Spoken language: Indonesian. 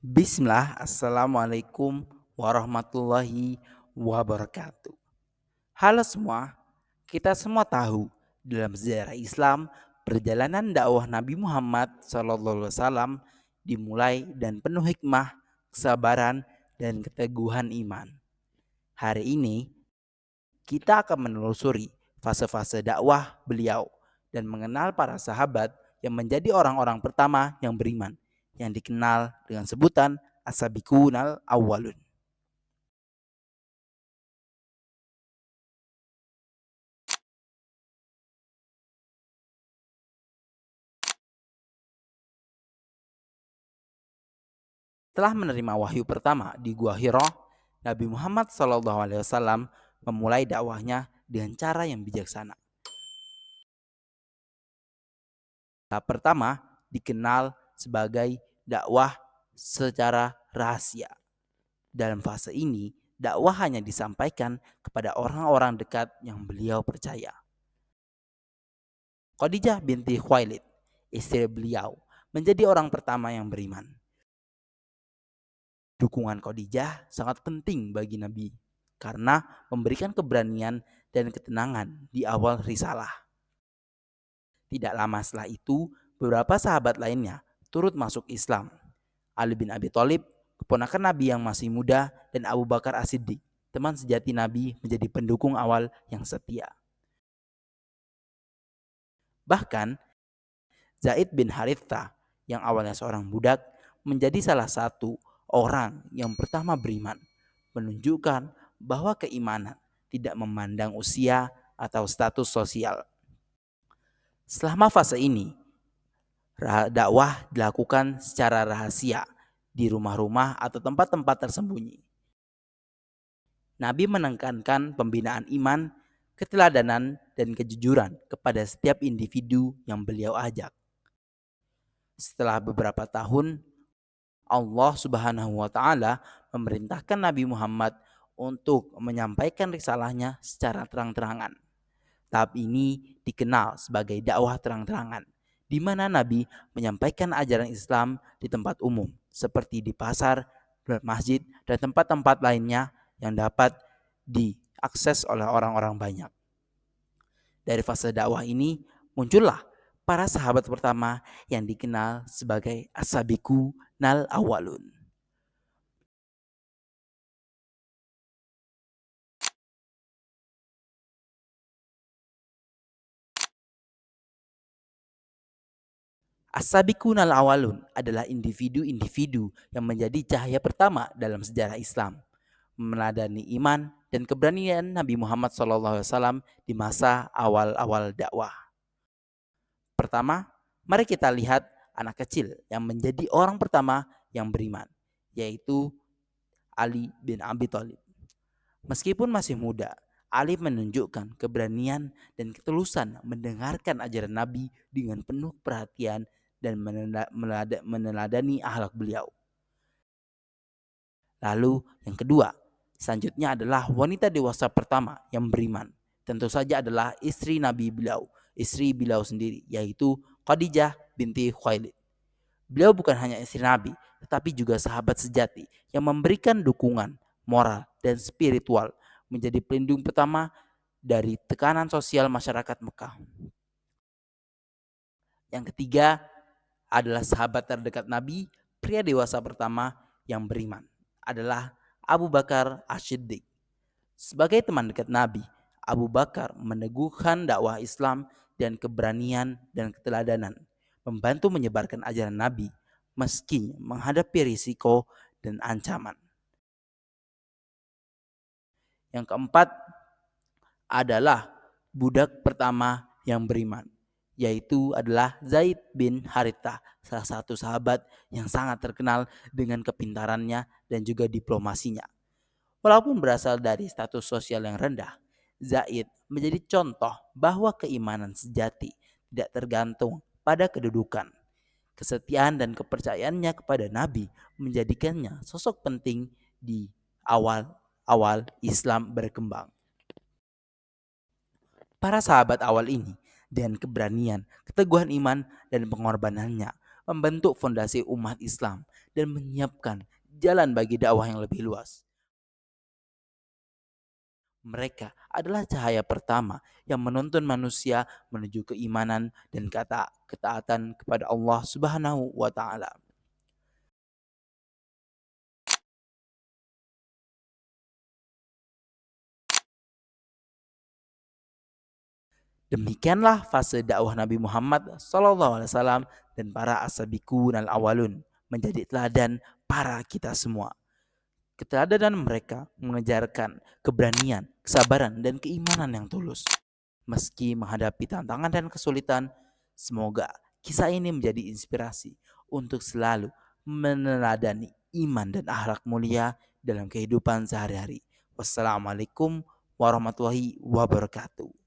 Bismillah, Assalamualaikum warahmatullahi wabarakatuh. Halo semua, kita semua tahu dalam sejarah Islam, perjalanan dakwah Nabi Muhammad SAW dimulai dan penuh hikmah, kesabaran, dan keteguhan iman. Hari ini, kita akan menelusuri fase-fase dakwah beliau dan mengenal para sahabat yang menjadi orang-orang pertama yang beriman, yang dikenal dengan sebutan as-sabiqunal awwalun. Setelah menerima wahyu pertama di Gua Hira, Nabi Muhammad SAW memulai dakwahnya dengan cara yang bijaksana. Tahap pertama dikenal sebagai dakwah secara rahasia. Dalam fase ini, dakwah hanya disampaikan kepada orang-orang dekat yang beliau percaya. Khadijah binti Khuwailid, istri beliau, menjadi orang pertama yang beriman. Dukungan Khadijah sangat penting bagi Nabi karena memberikan keberanian dan ketenangan di awal risalah. Tidak lama setelah itu, beberapa sahabat lainnya turut masuk Islam. Ali bin Abi Thalib, keponakan Nabi yang masih muda, dan Abu Bakar As-Siddiq, teman sejati Nabi, menjadi pendukung awal yang setia. Bahkan Zaid bin Harithah yang awalnya seorang budak menjadi salah satu orang yang pertama beriman, menunjukkan bahwa keimanan tidak memandang usia atau status sosial. Selama fase ini, dakwah dilakukan secara rahasia di rumah-rumah atau tempat-tempat tersembunyi. Nabi menekankan pembinaan iman, keteladanan, dan kejujuran kepada setiap individu yang beliau ajak. Setelah beberapa tahun, Allah Subhanahu wa taala memerintahkan Nabi Muhammad untuk menyampaikan risalahnya secara terang-terangan. Tahap ini dikenal sebagai dakwah terang-terangan, di mana Nabi menyampaikan ajaran Islam di tempat umum seperti di pasar, masjid, dan tempat-tempat lainnya yang dapat diakses oleh orang-orang banyak. Dari fase dakwah ini muncullah para sahabat pertama yang dikenal sebagai as-sabiqunal awwalun. As-sabiqunal awwalun adalah individu-individu yang menjadi cahaya pertama dalam sejarah Islam, meneladani iman dan keberanian Nabi Muhammad SAW di masa awal-awal dakwah. Pertama, mari kita lihat anak kecil yang menjadi orang pertama yang beriman, yaitu Ali bin Abi Thalib. Meskipun masih muda, Ali menunjukkan keberanian dan ketulusan mendengarkan ajaran Nabi dengan penuh perhatian dan meneladani akhlak beliau. Lalu yang kedua, selanjutnya adalah wanita dewasa pertama yang beriman. Tentu saja adalah istri Nabi beliau, istri beliau sendiri, yaitu Khadijah binti Khuwailid. Beliau bukan hanya istri Nabi, tetapi juga sahabat sejati yang memberikan dukungan moral dan spiritual, menjadi pelindung pertama dari tekanan sosial masyarakat Mekah. Yang ketiga adalah sahabat terdekat Nabi, pria dewasa pertama yang beriman adalah Abu Bakar As-Siddiq. Sebagai teman dekat Nabi, Abu Bakar meneguhkan dakwah Islam dan keberanian dan keteladanan, membantu menyebarkan ajaran Nabi meski menghadapi risiko dan ancaman. Yang keempat adalah budak pertama yang beriman, yaitu adalah Zaid bin Harithah, salah satu sahabat yang sangat terkenal dengan kepintarannya dan juga diplomasinya. Walaupun berasal dari status sosial yang rendah, Zaid menjadi contoh bahwa keimanan sejati tidak tergantung pada kedudukan. Kesetiaan dan kepercayaannya kepada Nabi menjadikannya sosok penting di awal-awal Islam berkembang. Para sahabat awal ini dengan keberanian, keteguhan iman, dan pengorbanannya membentuk fondasi umat Islam dan menyiapkan jalan bagi dakwah yang lebih luas. Mereka adalah cahaya pertama yang menuntun manusia menuju keimanan dan ketaatan kepada Allah Subhanahu wa taala. Demikianlah fase dakwah Nabi Muhammad SAW dan para ashabikun al-awalun menjadi teladan para kita semua. Keteladanan mereka mengejarkan keberanian, kesabaran, dan keimanan yang tulus. Meski menghadapi tantangan dan kesulitan, semoga kisah ini menjadi inspirasi untuk selalu meneladani iman dan akhlak mulia dalam kehidupan sehari-hari. Wassalamualaikum warahmatullahi wabarakatuh.